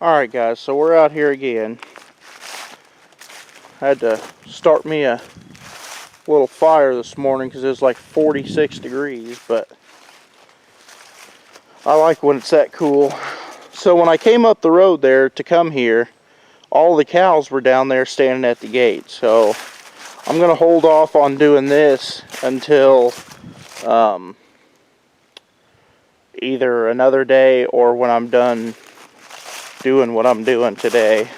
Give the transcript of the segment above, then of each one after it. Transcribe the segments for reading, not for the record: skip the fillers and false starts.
Alright guys, so we're out here again. I had to start me a little fire this morning because it was like 46 degrees, but I like when it's that cool. So when I came up the road there to come here, all the cows were down there standing at the gate. So I'm going to hold off on doing this until either another day or when I'm done doing what I'm doing today.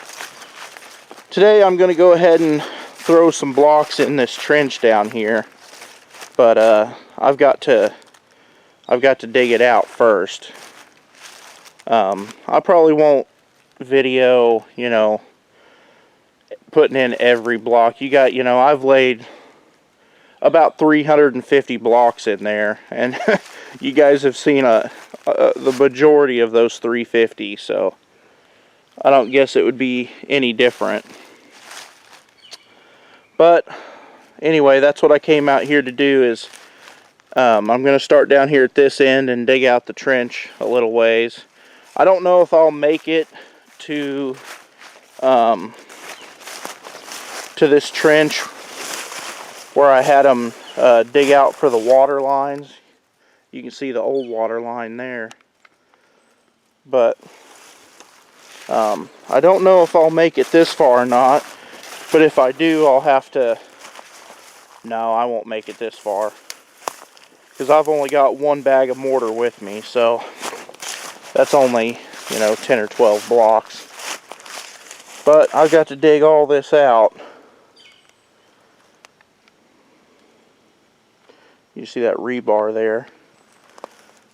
Today I'm going to go ahead and throw some blocks in this trench down here, but I've got to dig it out first. I probably won't video, putting in every block. I've laid about 350 blocks in there, and you guys have seen the majority of those 350, so I don't guess it would be any different. But anyway, that's what I came out here to do. Is I'm going to start down here at this end and dig out the trench a little ways. I don't know if I'll make it to this trench where I had them dig out for the water lines. You can see the old water line there. But I don't know if I'll make it this far or not. But if I do, I'll have to... No, I won't make it this far, because I've only got one bag of mortar with me, so that's only, 10 or 12 blocks. But I've got to dig all this out. You see that rebar there.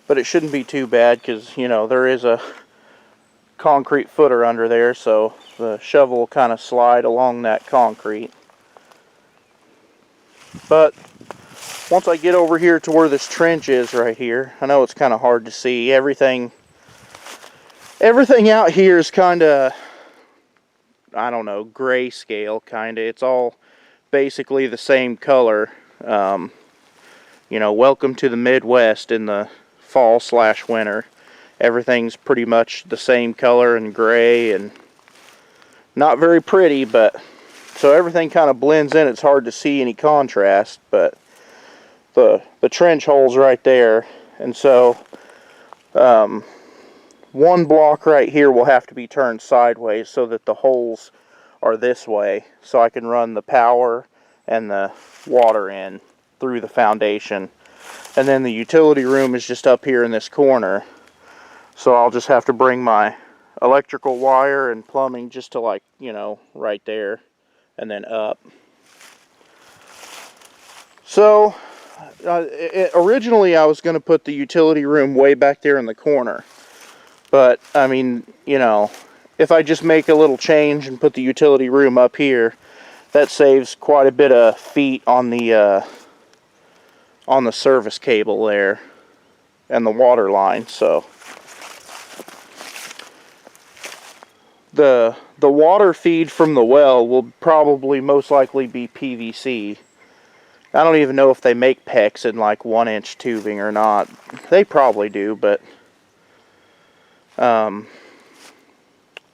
But it shouldn't be too bad, because, there is a concrete footer under there, so the shovel will kind of slide along that concrete. But once I get over here to where this trench is right here, I know it's kind of hard to see. Everything out here is kind of, I don't know, grayscale kind of. It's all basically the same color. Welcome to the Midwest in the fall/winter. Everything's pretty much the same color and gray and not very pretty, but so everything kind of blends in. It's hard to see any contrast, but the trench hole's right there, and so one block right here will have to be turned sideways so that the holes are this way, so I can run the power and the water in through the foundation. And then the utility room is just up here in this corner, so I'll just have to bring my electrical wire and plumbing just to right there and then up. So originally I was going to put the utility room way back there in the corner, but I mean, if I just make a little change and put the utility room up here, that saves quite a bit of feet on the service cable there and the water line. So the water feed from the well will probably most likely be PVC. I don't even know if they make PEX in 1-inch tubing or not. They probably do, but I'll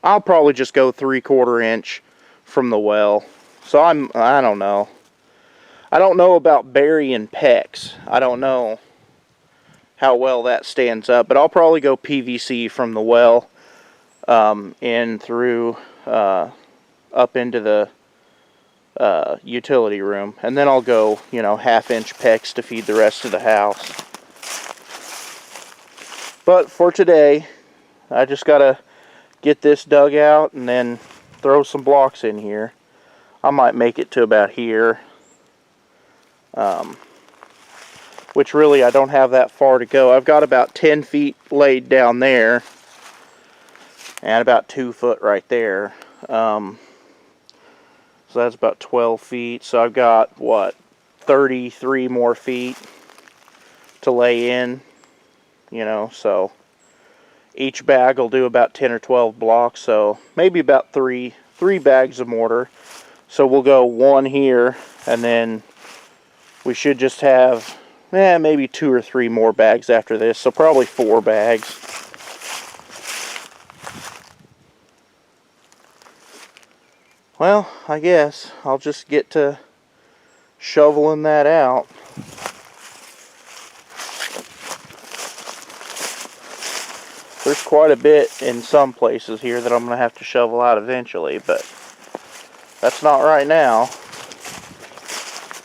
probably just go 3/4 inch from the well. So I don't know. I don't know about burying PEX. I don't know how well that stands up, but I'll probably go PVC from the well in through up into the utility room, and then I'll go 1/2-inch PEX to feed the rest of the house. But for today, I just gotta get this dug out and then throw some blocks in here. I might make it to about here, which really I don't have that far to go. I've got about 10 feet laid down there and about 2 foot right there. So that's about 12 feet. So I've got, 33 more feet to lay in, so each bag will do about 10 or 12 blocks, so maybe about three bags of mortar. So we'll go one here, and then we should just have maybe 2 or 3 more bags after this, so probably 4 bags. Well, I guess I'll just get to shoveling that out. There's quite a bit in some places here that I'm going to have to shovel out eventually, but that's not right now.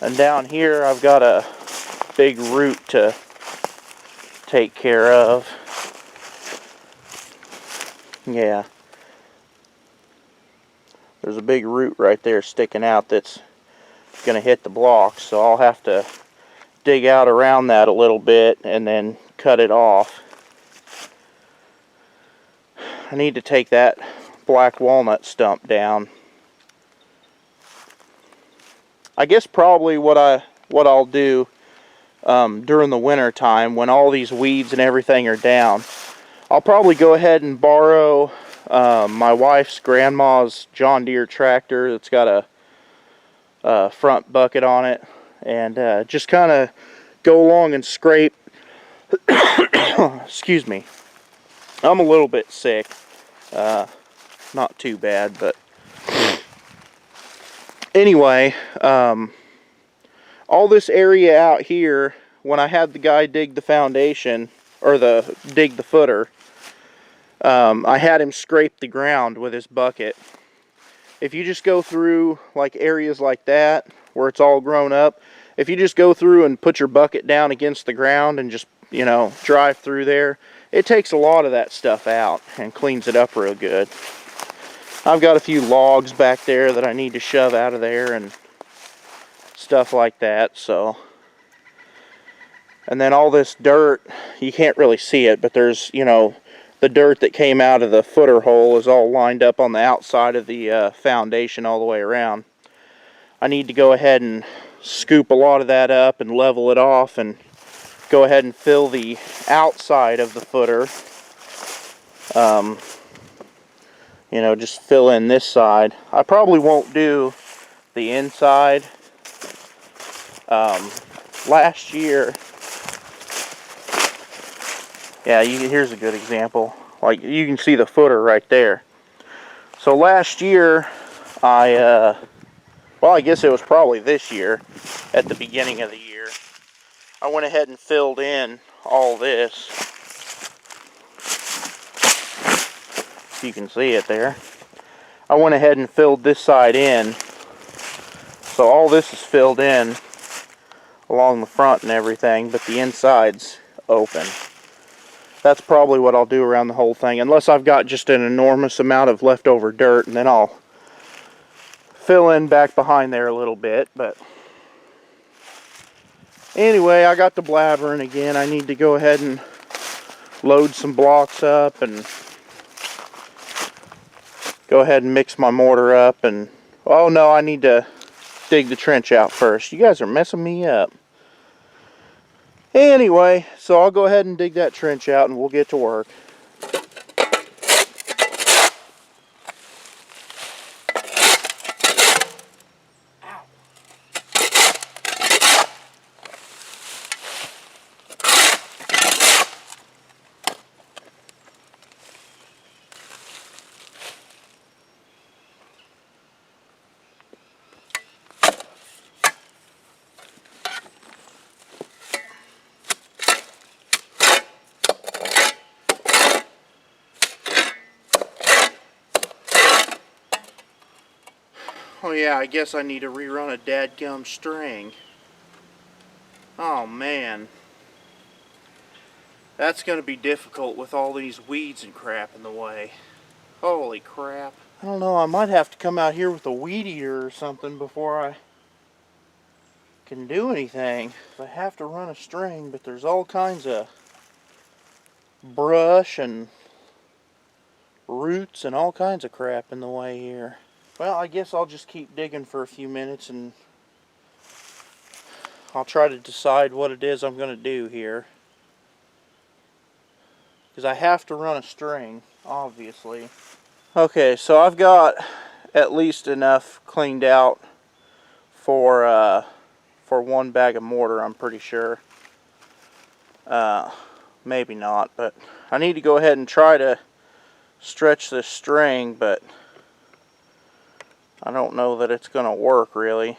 And down here I've got a big root to take care of. Yeah. There's a big root right there sticking out that's going to hit the blocks, so I'll have to dig out around that a little bit and then cut it off. I need to take that black walnut stump down. I guess probably what I'll do during the winter time when all these weeds and everything are down, I'll probably go ahead and borrow my wife's grandma's John Deere tractor that's got a front bucket on it, and just kind of go along and scrape. Excuse me. I'm a little bit sick. Not too bad, but anyway, all this area out here, when I had the guy dig the foundation, or dig the footer, I had him scrape the ground with his bucket. If you just go through like areas like that where it's all grown up, if you just go through and put your bucket down against the ground and just, you know, drive through there, it takes a lot of that stuff out and cleans it up real good. I've got a few logs back there that I need to shove out of there and stuff like that, so. And then all this dirt, you can't really see it, but there's, you know, the dirt that came out of the footer hole is all lined up on the outside of the foundation all the way around. I need to go ahead and scoop a lot of that up and level it off and go ahead and fill the outside of the footer. You know, just fill in this side. I probably won't do the inside. Last year, yeah, here's a good example. Like, you can see the footer right there. So last year, well, I guess it was probably this year, at the beginning of the year, I went ahead and filled in all this. You can see it there. I went ahead and filled this side in. So all this is filled in along the front and everything, but the inside's open. That's probably what I'll do around the whole thing, unless I've got just an enormous amount of leftover dirt, and then I'll fill in back behind there a little bit. But anyway, I got the blabbering again. I need to go ahead and load some blocks up and go ahead and mix my mortar up. And oh no, I need to dig the trench out first. You guys are messing me up. Anyway, so I'll go ahead and dig that trench out and we'll get to work. Oh yeah, I guess I need to rerun a dadgum string. Oh man. That's going to be difficult with all these weeds and crap in the way. Holy crap. I don't know, I might have to come out here with a weed eater or something before I can do anything. I have to run a string, but there's all kinds of brush and roots and all kinds of crap in the way here. Well, I guess I'll just keep digging for a few minutes and I'll try to decide what it is I'm going to do here. Because I have to run a string, obviously. Okay, so I've got at least enough cleaned out for one bag of mortar, I'm pretty sure. Maybe not, but I need to go ahead and try to stretch this string, but I don't know that it's going to work really.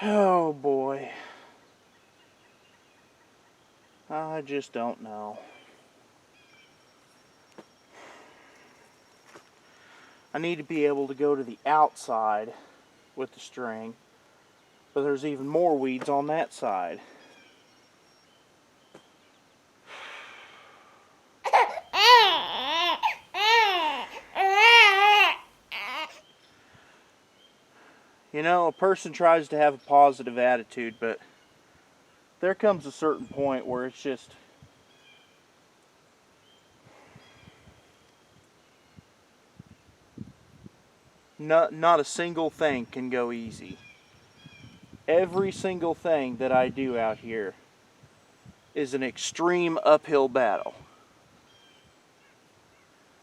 Oh boy. I just don't know. I need to be able to go to the outside with the string, but there's even more weeds on that side. You know, a person tries to have a positive attitude, but there comes a certain point where it's just not a single thing can go easy. Every single thing that I do out here is an extreme uphill battle.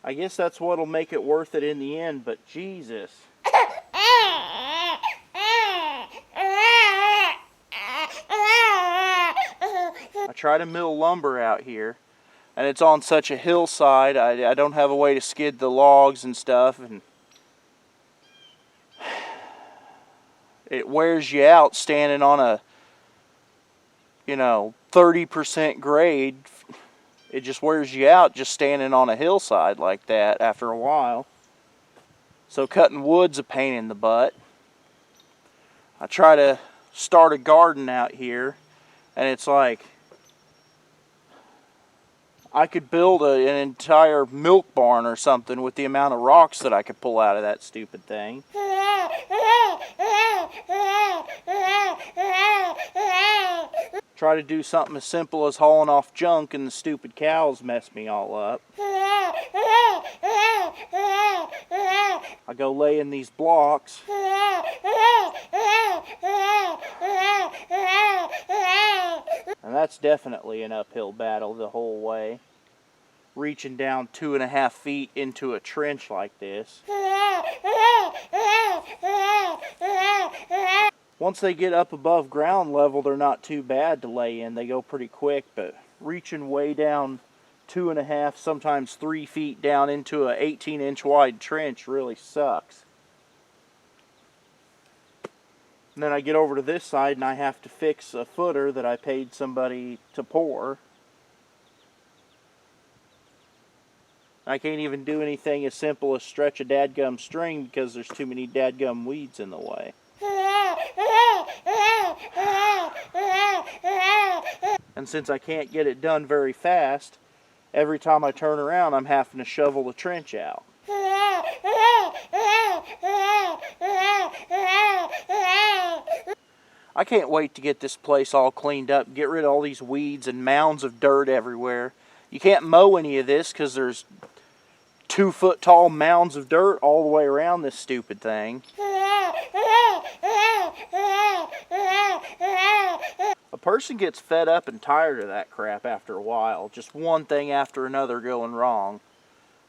I guess that's what'll make it worth it in the end, but Jesus. I try to mill lumber out here, and it's on such a hillside, I don't have a way to skid the logs and stuff, and it wears you out standing on a, 30% grade. It just wears you out just standing on a hillside like that after a while. So cutting wood's a pain in the butt. I try to start a garden out here, and it's like I could build an entire milk barn or something with the amount of rocks that I could pull out of that stupid thing. Try to do something as simple as hauling off junk, and the stupid cows mess me all up. I go lay in these blocks. And that's definitely an uphill battle the whole way. Reaching down 2.5 feet into a trench like this. Once they get up above ground level, they're not too bad to lay in. They go pretty quick, but reaching way down 2.5, sometimes 3 feet down into an 18-inch wide trench really sucks. And then I get over to this side and I have to fix a footer that I paid somebody to pour. I can't even do anything as simple as stretch a dadgum string because there's too many dadgum weeds in the way. And since I can't get it done very fast, every time I turn around I'm having to shovel the trench out. I can't wait to get this place all cleaned up, get rid of all these weeds and mounds of dirt everywhere. You can't mow any of this because there's 2-foot tall mounds of dirt all the way around this stupid thing. A person gets fed up and tired of that crap after a while. Just one thing after another going wrong.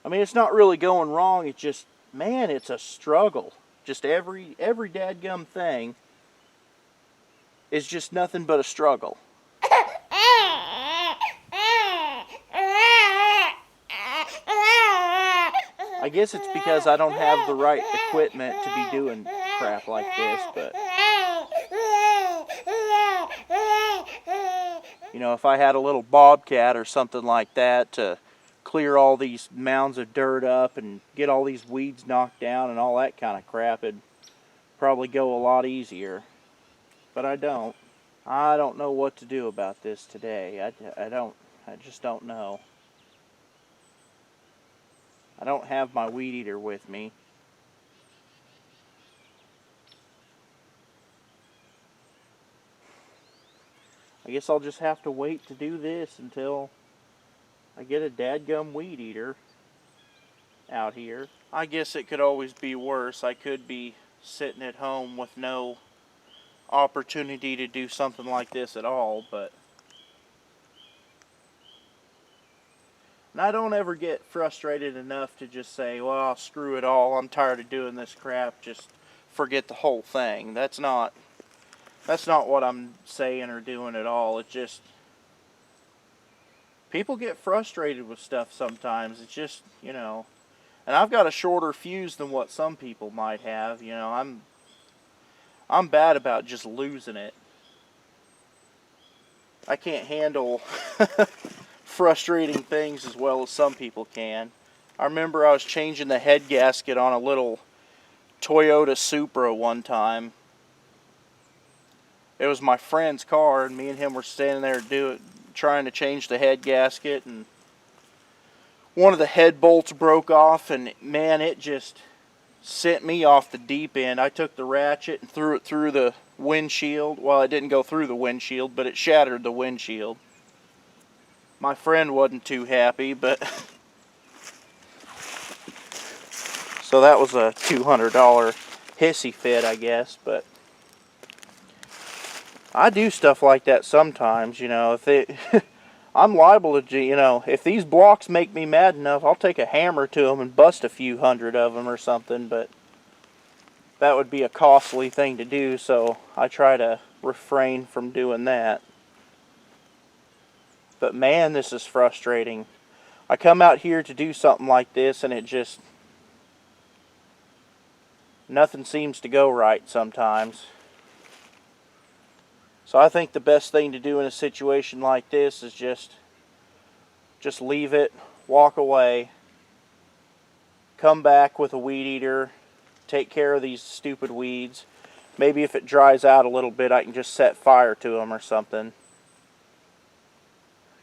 I mean, it's not really going wrong. It's just, man, it's a struggle. Just every dadgum thing is just nothing but a struggle. I guess it's because I don't have the right equipment to be doing crap like this, but if I had a little bobcat or something like that to clear all these mounds of dirt up and get all these weeds knocked down and all that kind of crap, it'd probably go a lot easier. but I don't. I don't know what to do about this today. I just don't know. I don't have my weed eater with me. I guess I'll just have to wait to do this until I get a dadgum weed eater out here. I guess it could always be worse. I could be sitting at home with no opportunity to do something like this at all, but and I don't ever get frustrated enough to just say, well, screw it all, I'm tired of doing this crap, just forget the whole thing. That's not what I'm saying or doing at all. It's just people get frustrated with stuff sometimes. It's just, you know, and I've got a shorter fuse than what some people might have. You know, I'm bad about just losing it. I can't handle frustrating things as well as some people can. I remember I was changing the head gasket on a little Toyota Supra one time. It was my friend's car, and me and him were standing there trying to change the head gasket, and one of the head bolts broke off, and man, it just sent me off the deep end. I took the ratchet and threw it through the windshield. Well, it didn't go through the windshield, but it shattered the windshield. My friend wasn't too happy, but so that was a $200 hissy fit, I guess. But I do stuff like that sometimes, you know. I'm liable to, you know, if these blocks make me mad enough, I'll take a hammer to them and bust a few hundred of them or something, but that would be a costly thing to do, so I try to refrain from doing that. But man, this is frustrating. I come out here to do something like this, and it just, nothing seems to go right sometimes. So I think the best thing to do in a situation like this is just leave it, walk away, come back with a weed eater, take care of these stupid weeds. Maybe if it dries out a little bit, I can just set fire to them or something.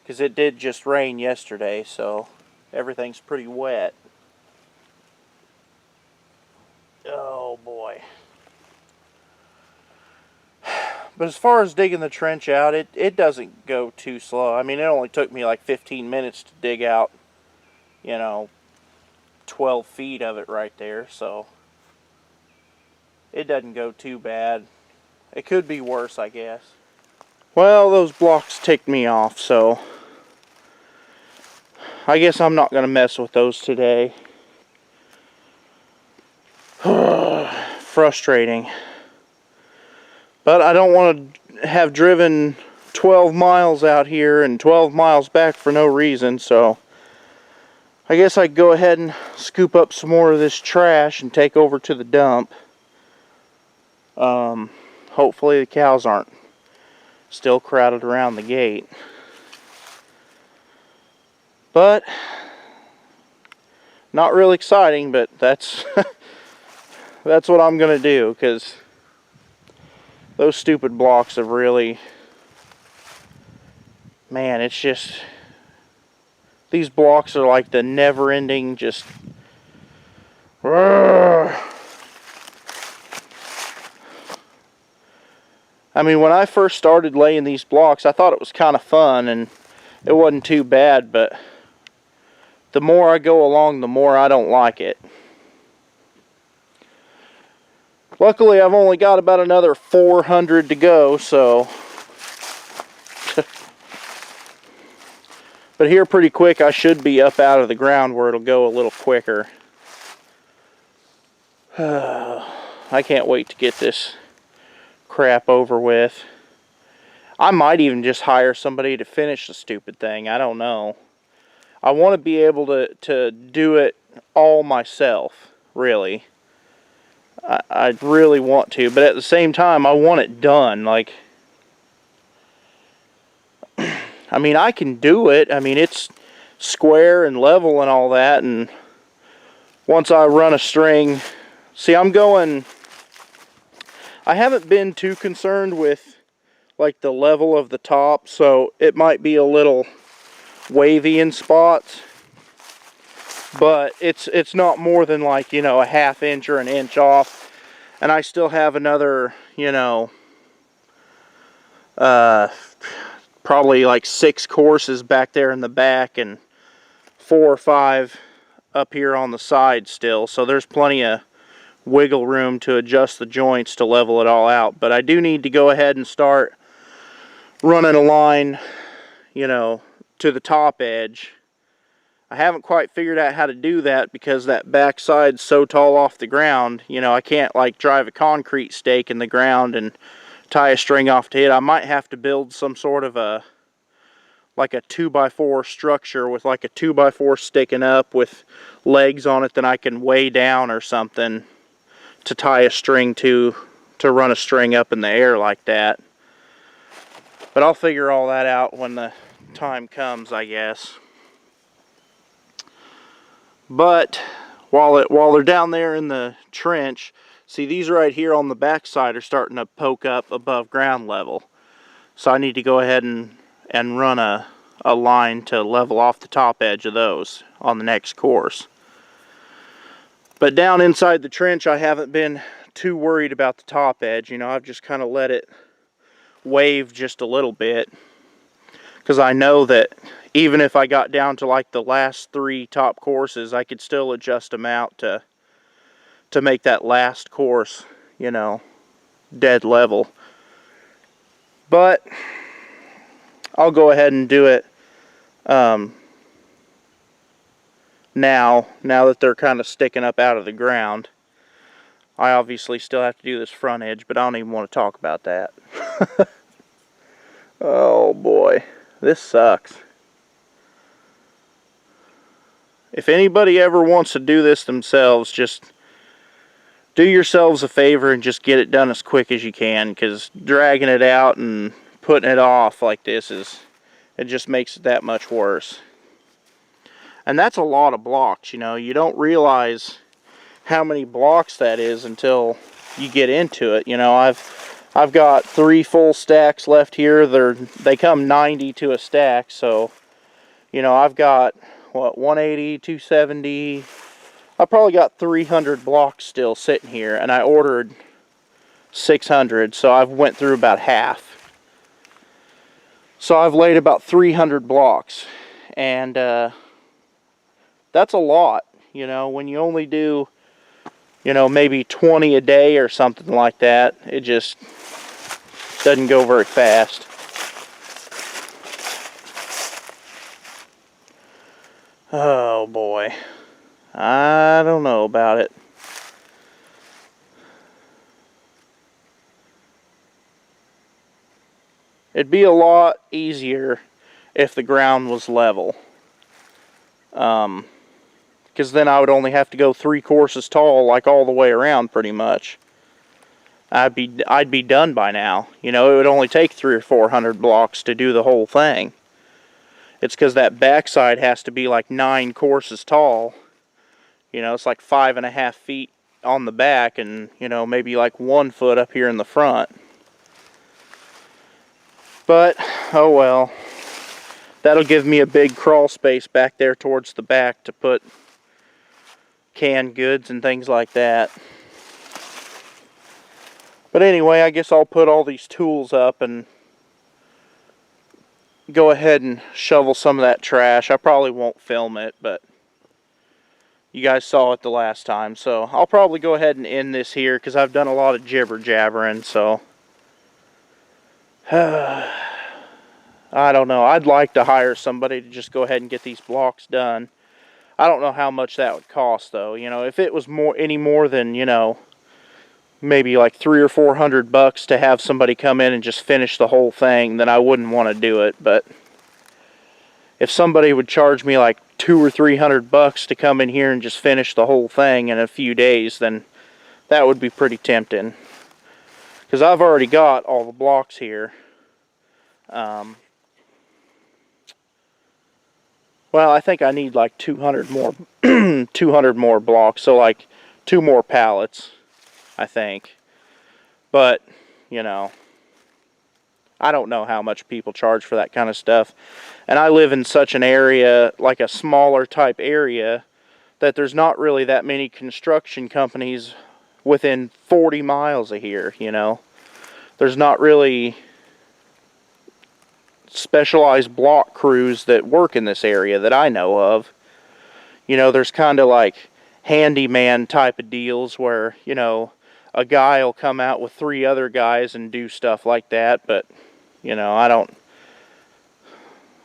Because it did just rain yesterday, so everything's pretty wet. Oh boy. But as far as digging the trench out, it doesn't go too slow. I mean, it only took me like 15 minutes to dig out, you know, 12 feet of it right there, so it doesn't go too bad. It could be worse, I guess. Well, those blocks ticked me off, so I guess I'm not going to mess with those today. Frustrating. But I don't want to have driven 12 miles out here and 12 miles back for no reason, so I guess I could go ahead and scoop up some more of this trash and take over to the dump. Hopefully the cows aren't still crowded around the gate. But not real exciting, but that's that's what I'm gonna do, because those stupid blocks have really, man, it's just, these blocks are like the never-ending, just, I mean, when I first started laying these blocks, I thought it was kind of fun, and it wasn't too bad, but the more I go along, the more I don't like it. Luckily, I've only got about another 400 to go, so. But here pretty quick, I should be up out of the ground where it'll go a little quicker. I can't wait to get this crap over with. I might even just hire somebody to finish the stupid thing. I don't know. I want to be able to do it all myself, really. I really want to, but at the same time, I want it done. Like, I mean, I can do it. I mean, it's square and level and all that, and once I run a string, see, I'm going I haven't been too concerned with like the level of the top, so it might be a little wavy in spots, but it's not more than like, you know, a ½ inch or an inch off. And I still have another, you know, probably like 6 courses back there in the back and 4 or 5 up here on the side still, so there's plenty of wiggle room to adjust the joints to level it all out. But I do need to go ahead and start running a line, you know, to the top edge. I haven't quite figured out how to do that because that back side's so tall off the ground. You know, I can't like drive a concrete stake in the ground and tie a string off to it. I might have to build some sort of a like a 2x4 structure with like a 2x4 sticking up with legs on it that I can weigh down or something to tie a string to run a string up in the air like that. But I'll figure all that out when the time comes, I guess. But while they're down there in the trench, see, these right here on the back side are starting to poke up above ground level. So I need to go ahead and run a line to level off the top edge of those on the next course. But down inside the trench, I haven't been too worried about the top edge. You know, I've just kind of let it wave just a little bit, because I know that even if I got down to like the last 3 top courses, I could still adjust them out to make that last course, you know, dead level. But I'll go ahead and do it now that they're kind of sticking up out of the ground. I obviously still have to do this front edge, but I don't even want to talk about that. Oh boy, this sucks. If anybody ever wants to do this themselves, just do yourselves a favor and just get it done as quick as you can, because dragging it out and putting it off like this it just makes it that much worse. And that's a lot of blocks, you know. You don't realize how many blocks that is until you get into it. You know, I've got 3 full stacks left here. They come 90 to a stack, so you know, I've got what, 180, 270. I probably got 300 blocks still sitting here, and I ordered 600, so I've went through about half. So I've laid about 300 blocks, and that's a lot, you know. When you only do, you know, maybe 20 a day or something like that, it just doesn't go very fast. Oh boy, I don't know about it. It'd be a lot easier if the ground was level. Because then I would only have to go 3 courses tall, like all the way around pretty much. I'd be done by now. You know, it would only take 300 or 400 blocks to do the whole thing. It's because that backside has to be like 9 courses tall. You know, it's like 5.5 feet on the back, and you know, maybe like 1 foot up here in the front. But oh well, that'll give me a big crawl space back there towards the back to put canned goods and things like that. But anyway, I guess I'll put all these tools up and go ahead and shovel some of that trash. I probably won't film it, but you guys saw it the last time, so I'll probably go ahead and end this here because I've done a lot of jibber jabbering. So I don't know. I'd like to hire somebody to just go ahead and get these blocks done. I don't know how much that would cost, though. You know, if it was any more than, you know, maybe like $300 or $400 to have somebody come in and just finish the whole thing, then I wouldn't want to do it. But if somebody would charge me like $200 or $300 to come in here and just finish the whole thing in a few days, then that would be pretty tempting. Because I've already got all the blocks here. Well, I think I need like 200 more 200 more blocks, so like 2 more pallets, I think. But, you know, I don't know how much people charge for that kind of stuff. And I live in such an area, like a smaller type area, that there's not really that many construction companies within 40 miles of here, you know. There's not really specialized block crews that work in this area that I know of. You know, there's kind of like handyman type of deals where, you know, a guy will come out with 3 other guys and do stuff like that, but, you know,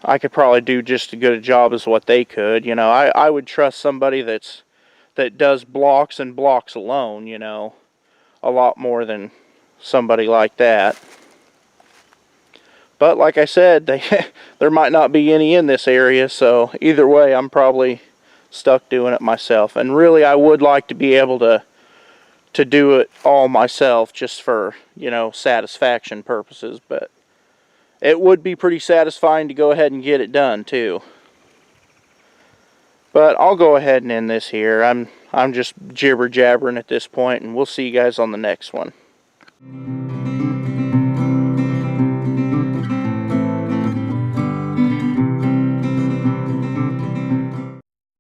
I could probably do just as good a job as what they could. You know, I would trust somebody that does blocks and blocks alone, you know, a lot more than somebody like that. But like I said, there might not be any in this area, so either way, I'm probably stuck doing it myself. And really, I would like to be able to do it all myself, just for, you know, satisfaction purposes. But it would be pretty satisfying to go ahead and get it done too. But I'll go ahead and end this here. I'm just jibber jabbering at this point, and we'll see you guys on the next one.